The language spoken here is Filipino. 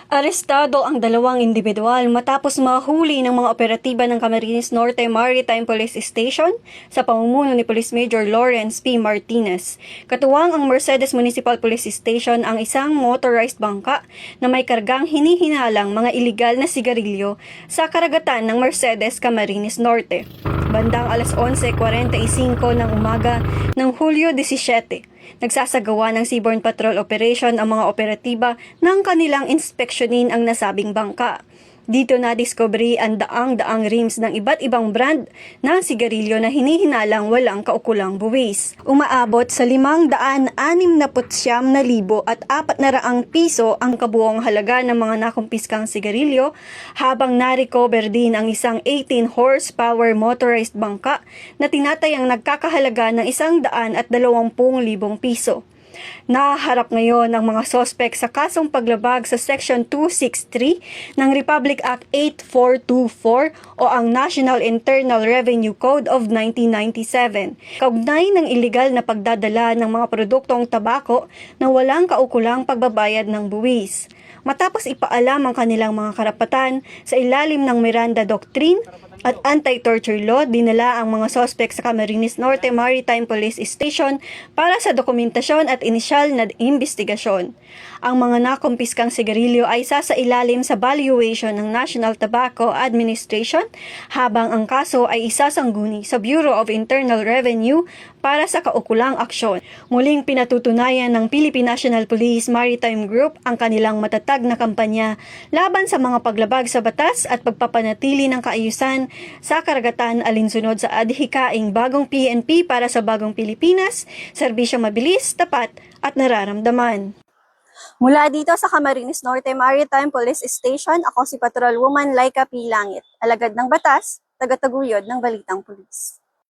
Arestado ang dalawang individual matapos mahuli ng mga operatiba ng Camarines Norte Maritime Police Station sa pamumuno ni Police Major Lawrence P. Martinez. Katuwang ang Mercedes Municipal Police Station ang isang motorized bangka na may kargang hinihinalang mga iligal na sigarilyo sa karagatan ng Mercedes, Camarines Norte. Bandang alas 11:45 ng umaga ng Hulyo 17. Nagsasagawa ng Seaborne Patrol Operation ang mga operatiba ng kanilang inspeksyonin ang nasabing bangka. Dito na-discovery ang daang-daang rims ng iba't ibang brand ng sigarilyo na hinihinalang walang kaukulang buwis. Umaabot sa 569,400 piso ang kabuong halaga ng mga nakumpiskang sigarilyo, habang na-recover din ang isang 18 horsepower motorized bangka na tinatayang nagkakahalaga ng 120,000 piso. Nahaharap ngayon ang mga sospek sa kasong paglabag sa Section 263 ng Republic Act 8424 o ang National Internal Revenue Code of 1997, kaugnay ng iligal na pagdadala ng mga produktong tabako na walang kaukulang pagbabayad ng buwis. Matapos ipaalam ang kanilang mga karapatan sa ilalim ng Miranda Doctrine at Anti-Torture Law, dinala ang mga sospek sa Camarines Norte Maritime Police Station para sa dokumentasyon at inisyal na investigasyon. Ang mga nakumpiskang sigarilyo ay sasailalim sa valuation ng National Tobacco Administration, habang ang kaso ay isasangguni sa Bureau of Internal Revenue para sa kaukulang aksyon. Muling pinatutunayan ng Philippine National Police Maritime Group ang kanilang matatag na kampanya laban sa mga paglabag sa batas at pagpapanatili ng kaayusan sa karagatan, alinsunod sa adhikaing bagong PNP para sa bagong Pilipinas, serbisyo mabilis, tapat at nararamdaman. Mula dito sa Camarines Norte Maritime Police Station, ako si Patrolwoman Laika P. Langit, alagad ng batas, tagataguyod ng Balitang Pulis.